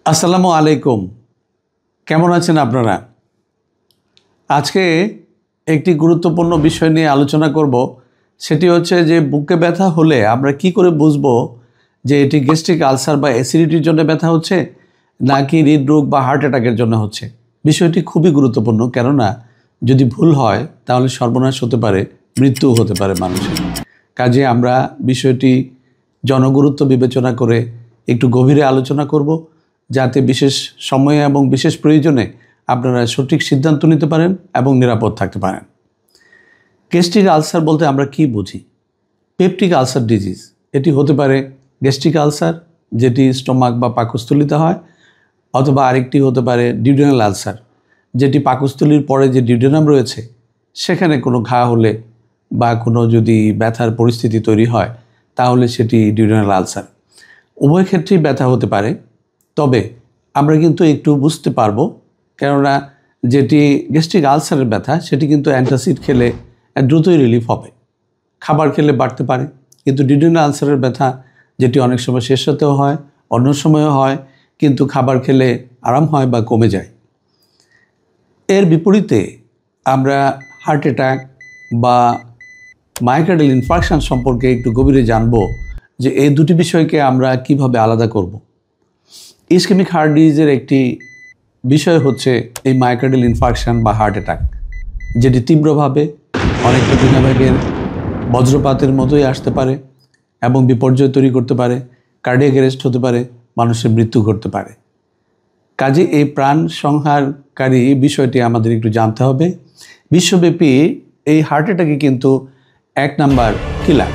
আসসালামু আলাইকুম। কেমন আছেন আপনারা? আজকে একটি গুরুত্বপূর্ণ বিষয় নিয়ে আলোচনা করব। সেটি হচ্ছে যে বুকে ব্যথা হলে আমরা কি করে বুঝবো যে এটি গ্যাস্ট্রিক আলসার বা অ্যাসিডিটির জন্য ব্যথা হচ্ছে নাকি হৃদরোগ বা হার্ট অ্যাটাকের জন্য হচ্ছে। বিষয়টি খুবই গুরুত্বপূর্ণ, কেননা যদি ভুল হয় তাহলে সর্বনাশ হতে পারে, মৃত্যুও হতে পারে মানুষের। কাজে আমরা বিষয়টি জনগুরুত্ব বিবেচনা করে একটু গভীরে আলোচনা করব, যাতে বিশেষ সময়ে এবং বিশেষ প্রয়োজনে আপনারা সঠিক সিদ্ধান্ত নিতে পারেন এবং নিরাপদ থাকতে পারেন। গ্যাস্ট্রিক আলসার বলতে আমরা কি বুঝি? পেপটিক আলসার ডিজিজ, এটি হতে পারে গ্যাস্ট্রিক আলসার যেটি স্টোমাক বা পাকস্থলীতে হয়, অথবা আরেকটি হতে পারে ডিউডেনাল আলসার, যেটি পাকস্থলীর পরে যে ডিউডেনাম রয়েছে সেখানে কোনো ঘা হলে বা কোনো যদি ব্যথার পরিস্থিতি তৈরি হয় তাহলে সেটি ডিউডেনাল আলসার। উভয় ক্ষেত্রেই ব্যথা হতে পারে, তবে আমরা কিন্তু একটু বুঝতে পারবো, কেননা যেটি গ্যাস্ট্রিক আলসারের ব্যথা সেটি কিন্তু অ্যান্টাসিড খেলে দ্রুতই রিলিফ হবে, খাবার খেলে বাড়তে পারে। কিন্তু ডিউডেনাল আলসারের ব্যথা যেটি অনেক সময় শেষ রাতেও হয়, অন্য সময়ও হয়, কিন্তু খাবার খেলে আরাম হয় বা কমে যায়। এর বিপরীতে আমরা হার্ট অ্যাটাক বা মায়োকার্ডিয়াল ইনফার্কশন সম্পর্কে একটু গভীরে জানব, যে এই দুটি বিষয়কে আমরা কিভাবে আলাদা করব। ইসকেমিক হার্ট ডিজিজের একটি বিষয় হচ্ছে এই মায়োকার্ডিয়াল ইনফার্কশন বা হার্ট অ্যাটাক, যেটি তীব্রভাবে অনেকটা দিনাভাগের বজ্রপাতের মতোই আসতে পারে এবং বিপর্যয় তৈরি করতে পারে, কার্ডিয়াক অ্যারেস্ট হতে পারে, মানুষের মৃত্যু ঘটতে পারে। কাজে এই প্রাণ সংহারকারী বিষয়টি আমাদের একটু জানতে হবে। বিশ্বব্যাপী এই হার্ট অ্যাটাকে কিন্তু 1 নাম্বার কিলার,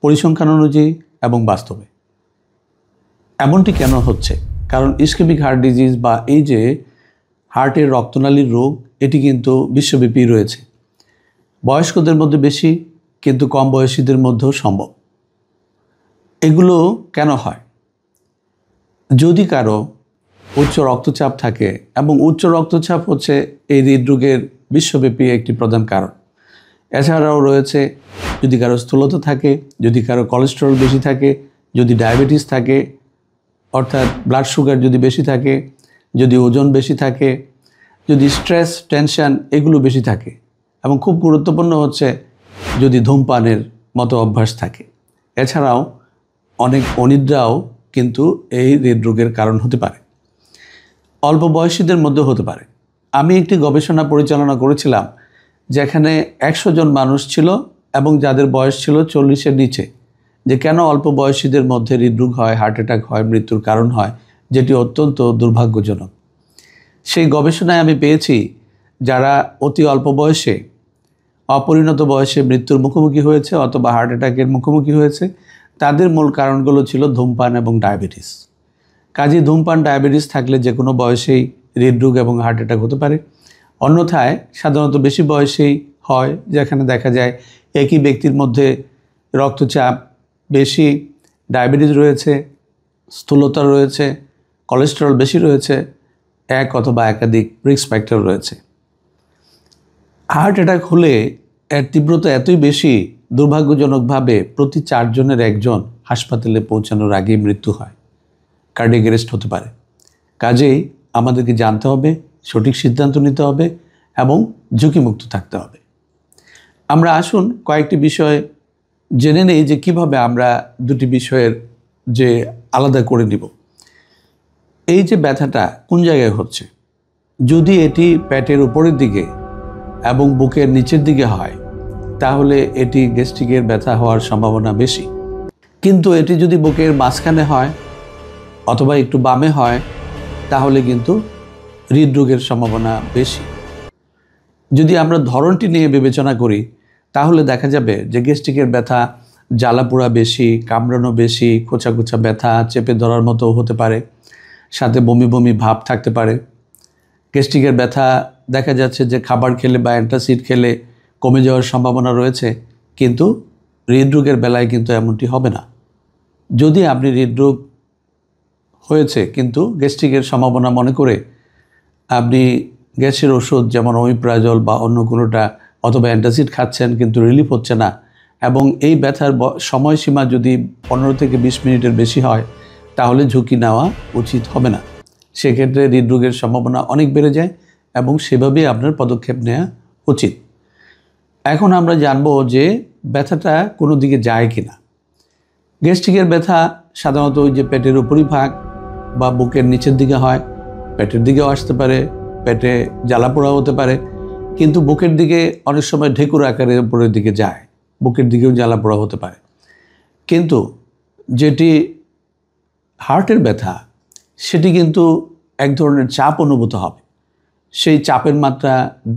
পরিসংখ্যান অনুযায়ী এবং বাস্তবে। এমনটি কেন হচ্ছে? কারণ ইসকেমিক হার্ট ডিজিজ বা এই যে হার্টের রক্তনালীর রোগ, এটি কিন্তু বিশ্বব্যাপী রয়েছে। বয়স্কদের মধ্যে বেশি, কিন্তু কম বয়সীদের মধ্যেও সম্ভব। এগুলো কেন হয়? যদি কারো উচ্চ রক্তচাপ থাকে, এবং উচ্চ রক্তচাপ হচ্ছে এই হৃদরোগের বিশ্বব্যাপী একটি প্রধান কারণ। এছাড়াও রয়েছে যদি কারো স্থূলতা থাকে, যদি কারো কোলেস্টেরল বেশি থাকে, যদি ডায়াবেটিস থাকে, অর্থাৎ ব্লাড সুগার যদি বেশি থাকে, যদি ওজন বেশি থাকে, যদি স্ট্রেস টেনশন এগুলো বেশি থাকে, এবং খুব গুরুত্বপূর্ণ হচ্ছে যদি ধূমপানের মতো অভ্যাস থাকে। এছাড়াও অনেক অনিদ্রাও কিন্তু এই হৃদরোগের কারণ হতে পারে। অল্প বয়সীদের মধ্যে হতে পারে। আমি একটি গবেষণা পরিচালনা করেছিলাম, যেখানে 100 জন মানুষ ছিল এবং যাদের বয়স ছিল 40-এর নিচে, যে কেন অল্প বয়সীদের মধ্যে হৃদরোগ হয়, হার্ট অ্যাটাক হয়, মৃত্যুর কারণ হয়, যেটি অত্যন্ত দুর্ভাগ্যজনক। সেই গবেষণায় আমি পেয়েছি যারা অতি অল্প বয়সে, অপরিণত বয়সে মৃত্যুর মুখোমুখি হয়েছে অথবা হার্ট অ্যাটাকের মুখোমুখি হয়েছে, তাদের মূল কারণগুলো ছিল ধূমপান এবং ডায়াবেটিস। কাজে ধূমপান ডায়াবেটিস থাকলে যে কোনো বয়সেই হৃদরোগ এবং হার্ট অ্যাটাক হতে পারে। অন্যথায় সাধারণত বেশি বয়সেই হয়, যেখানে দেখা যায় একই ব্যক্তির মধ্যে রক্তচাপ বেশি, ডায়াবেটিস রয়েছে, স্থূলতা রয়েছে, কোলেস্টেরল বেশি রয়েছে, এক অথবা একাধিক রিস্ক ফ্যাক্টর রয়েছে। হার্ট অ্যাটাক হলে এর তীব্রতা এতই বেশি, দুর্ভাগ্যজনকভাবে প্রতি 4 জনের 1 জন হাসপাতালে পৌঁছানোর আগেই মৃত্যু হয়, কার্ডিয়াক অ্যারেস্ট হতে পারে। কাজেই আমাদেরকে জানতে হবে, সঠিক সিদ্ধান্ত নিতে হবে এবং ঝুঁকিমুক্ত থাকতে হবে। আমরা আসুন কয়েকটি বিষয় জেনে নেই যে কিভাবে আমরা দুটি বিষয়ের যে আলাদা করে নিব। এই যে ব্যথাটা কোন জায়গায় হচ্ছে, যদি এটি পেটের উপরের দিকে এবং বুকের নিচের দিকে হয় তাহলে এটি গ্যাস্ট্রিকের ব্যথা হওয়ার সম্ভাবনা বেশি। কিন্তু এটি যদি বুকের মাঝখানে হয় অথবা একটু বামে হয় তাহলে কিন্তু হৃদরোগের সম্ভাবনা বেশি। যদি আমরা ধরনটি নিয়ে বিবেচনা করি তাহলে দেখা যাবে যে গ্যাস্ট্রিকের ব্যথা জ্বালাপোড়া বেশি, কামড়ানো বেশি, খোঁচা খোঁচা ব্যথা, চেপে ধরার মতো হতে পারে, সাথে বমি বমি ভাব থাকতে পারে। গ্যাস্ট্রিকের ব্যথা দেখা যাচ্ছে যে খাবার খেলে বা অ্যান্টাসিড খেলে কমে যাওয়ার সম্ভাবনা রয়েছে, কিন্তু হৃদরোগের বেলায় কিন্তু এমনটি হবে না। যদি আপনি হৃদরোগ হয়েছে কিন্তু গ্যাস্ট্রিকের সম্ভাবনা মনে করে আপনি গ্যাসের ওষুধ যেমন ওমিপ্রাজল বা অন্য কোনোটা অথবা অ্যান্টাসিড খাচ্ছেন কিন্তু রিলিফ হচ্ছে না, এবং এই ব্যথার সময়সীমা যদি 15 থেকে 20 মিনিটের বেশি হয় তাহলে ঝুঁকি নেওয়া উচিত হবে না। সেক্ষেত্রে হৃদরোগের সম্ভাবনা অনেক বেড়ে যায় এবং সেভাবেই আপনার পদক্ষেপ নেওয়া উচিত। এখন আমরা জানবো যে ব্যথাটা কোনো দিকে যায় কি না। গ্যাস্ট্রিকের ব্যথা সাধারণত ওই যে পেটের উপরিভাগ বা বুকের নিচের দিকে হয়, পেটের দিকেও আসতে পারে, পেটে জ্বালা পোড়া হতে পারে, কিন্তু বুকের দিকে অনেক সময় ঢেকুর আকারে উপরের দিকে যায়, বুকের দিকেও জ্বালা পোড়া হতে পারে। কিন্তু যেটি হার্টের ব্যথা সেটি কিন্তু এক ধরনের চাপ অনুভূত হবে, সেই চাপের মাত্রা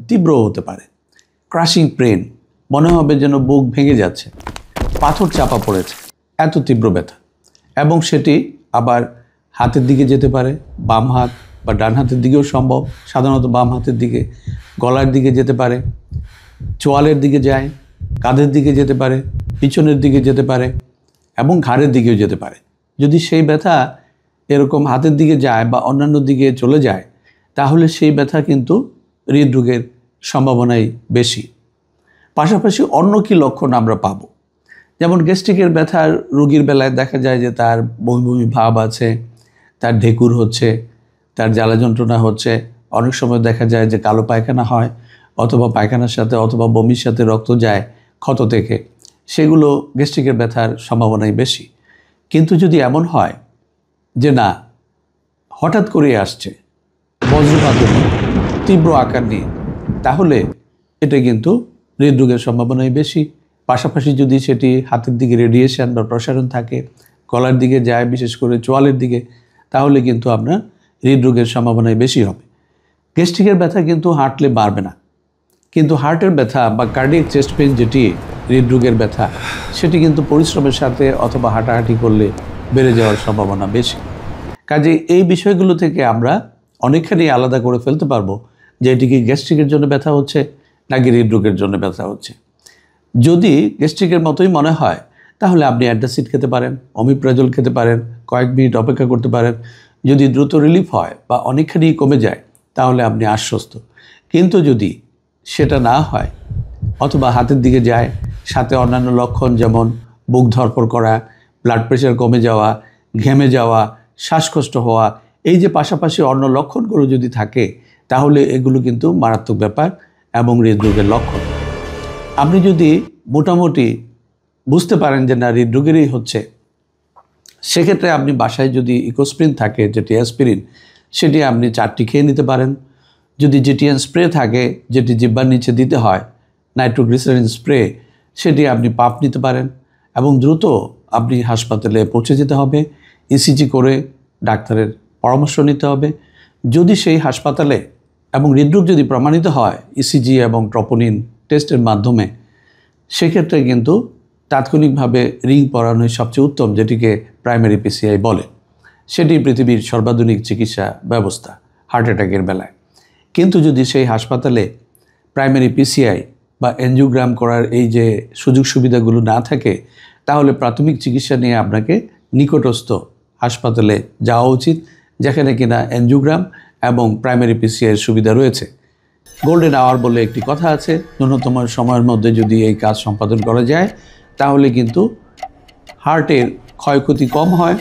তীব্র হতে পারে, ক্রাশিং পেইন, মনে হবে যেন বুক ভেঙে যাচ্ছে, পাথর চাপা পড়েছে, এত তীব্র ব্যথা। এবং সেটি আবার হাতের দিকে যেতে পারে, বাম হাত বা ডান হাতের দিকেও সম্ভব, সাধারণত বাম হাতের দিকে, গলার দিকে যেতে পারে, চোয়ালের দিকে যায়, কাঁধের দিকে যেতে পারে, পিছনের দিকে যেতে পারে এবং ঘাড়ের দিকেও যেতে পারে। যদি সেই ব্যথা এরকম হাতের দিকে যায় বা অন্যান্য দিকে চলে যায়, তাহলে সেই ব্যথা কিন্তু হৃদরোগের সম্ভাবনাই বেশি। পাশাপাশি অন্য কি লক্ষণ আমরা পাবো, যেমন গ্যাস্ট্রিকের ব্যথার রোগীর বেলায় দেখা যায় যে তার বমি বমি ভাব আছে, তার ঢেকুর হচ্ছে, তার জ্বালা যন্ত্রণা হচ্ছে, অনেক সময় দেখা যায় যে কালো পায়খানা হয়, অথবা পায়খানার সাথে অথবা বমির সাথে রক্ত যায় ক্ষত থেকে, সেগুলো গ্যাস্ট্রিকের ব্যথার সম্ভাবনাই বেশি। কিন্তু যদি এমন হয় যে না, হঠাৎ করে আসছে বজ্রপাত তীব্র আকার নিয়ে, তাহলে এটা কিন্তু হৃদরোগের সম্ভাবনাই বেশি। পাশাপাশি যদি সেটি হাতের দিকে রেডিয়েশন বা প্রসারণ থাকে, গলার দিকে যায়, বিশেষ করে চোয়ালের দিকে, তাহলে কিন্তু আপনার হৃদরোগের সম্ভাবনাই বেশি হবে। গ্যাস্ট্রিকের ব্যথা কিন্তু হাঁটলে বাড়বে না, কিন্তু হার্টের ব্যথা বা কার্ডিয়াক চেস্ট পেইন যেটি হৃদরোগের ব্যথা, সেটি কিন্তু পরিশ্রমের সাথে অথবা হাঁটাহাঁটি করলে বেড়ে যাওয়ার সম্ভাবনা বেশি। কাজে এই বিষয়গুলো থেকে আমরা অনেকখানি আলাদা করে ফেলতে পারবো যে এটি কি গ্যাস্ট্রিকের জন্য ব্যথা হচ্ছে নাকি হৃদরোগের জন্য ব্যথা হচ্ছে। যদি গ্যাস্ট্রিকের মতোই মনে হয়, তাহলে আপনি অ্যান্টাসিড খেতে পারেন, অমিপ্রাজল খেতে পারেন, কয়েক মিনিট অপেক্ষা করতে পারেন। যদি দ্রুত রিলিফ হয় বা অনেকখানি কমে যায়, তাহলে আপনি আশ্বস্ত। কিন্তু যদি সেটা না হয় অথবা হাতের দিকে যায়, সাথে অন্যান্য লক্ষণ যেমন বুক ধড়ফড় করা, ব্লাড প্রেশার কমে যাওয়া, ঘেমে যাওয়া, শ্বাসকষ্ট হওয়া, এই যে পাশাপাশি অন্য লক্ষণগুলো যদি থাকে, তাহলে এগুলো কিন্তু মারাত্মক ব্যাপার এবং হৃদরোগের লক্ষণ। আপনি যদি মোটামুটি বুঝতে পারেন যে না হৃদরোগেরই হচ্ছে, সেক্ষেত্রে আপনি বাসায় যদি ইকোস্প্রিন থাকে, যেটি অ্যাসপিরিন, সেটি আপনি 4টি খেয়ে নিতে পারেন। যদি জিটিএন স্প্রে থাকে, যেটি জিহ্বার নিচে দিতে হয়, নাইট্রোগ্লিসারিন স্প্রে, সেটি আপনি পাপ নিতে পারেন এবং দ্রুত আপনি হাসপাতালে পৌঁছে যেতে হবে। ইসিজি করে ডাক্তারের পরামর্শ নিতে হবে। যদি সেই হাসপাতালে এবং হৃদরোগ যদি প্রমাণিত হয় ইসিজি এবং ট্রপোনিন টেস্টের মাধ্যমে, সেক্ষেত্রে কিন্তু তাৎক্ষণিকভাবে রিং পরানোই সবচেয়ে উত্তম, যেটিকে প্রাইমারি পিসিআই বলে। সেটি পৃথিবীর সর্বাধুনিক চিকিৎসা ব্যবস্থা হার্ট অ্যাটাকের বেলায়। কিন্তু যদি সেই হাসপাতালে প্রাইমারি পিসিআই বা এনজিওগ্রাম করার এই যে সুযোগ সুবিধাগুলো না থাকে, তাহলে প্রাথমিক চিকিৎসা নিয়ে আপনাকে নিকটস্থ হাসপাতালে যাওয়া উচিত, যেখানে কিনা এনজিওগ্রাম এবং প্রাইমারি পিসিআইয়ের সুবিধা রয়েছে। গোল্ডেন আওয়ার বলে একটি কথা আছে, ন্যূনতম সময়ের মধ্যে যদি এই কাজ সম্পাদন করা যায়, তাহলে কিন্তু হার্টের ক্ষয়ক্ষতি কম হয়,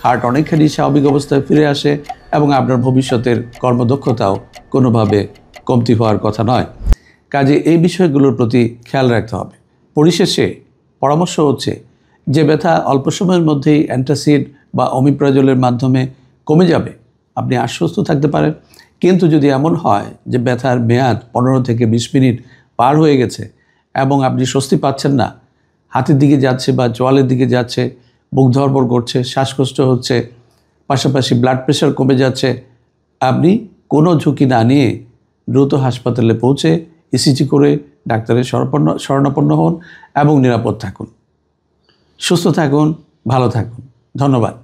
হার্ট অনেকখানি স্বাভাবিক অবস্থায় ফিরে আসে এবং আপনার ভবিষ্যতের কর্মদক্ষতাও কোনোভাবে কমতি হওয়ার কথা নয়। কাজে এই বিষয়গুলোর প্রতি খেয়াল রাখতে হবে। পরিশেষে পরামর্শ হচ্ছে যে ব্যথা অল্প সময়ের মধ্যেই অ্যান্টাসিড বা অমিপ্রাজলের মাধ্যমে কমে যাবে, আপনি আশ্বস্ত থাকতে পারেন। কিন্তু যদি এমন হয় যে ব্যথার মেয়াদ 15 থেকে 20 মিনিট পার হয়ে গেছে এবং আপনি স্বস্তি পাচ্ছেন না, হাতের দিকে যাচ্ছে বা চোয়ালের দিকে যাচ্ছে, বুক ধড়ফড় করছে, শ্বাসকষ্ট হচ্ছে, পাশাপাশি ব্লাড প্রেশার কমে যাচ্ছে, আপনি কোনো ঝুঁকি না নিয়ে দ্রুত হাসপাতালে পৌঁছে ইসিজি করে ডাক্তারের শরণাপন্ন হন এবং নিরাপদ থাকুন। সুস্থ থাকুন, ভালো থাকুন। ধন্যবাদ।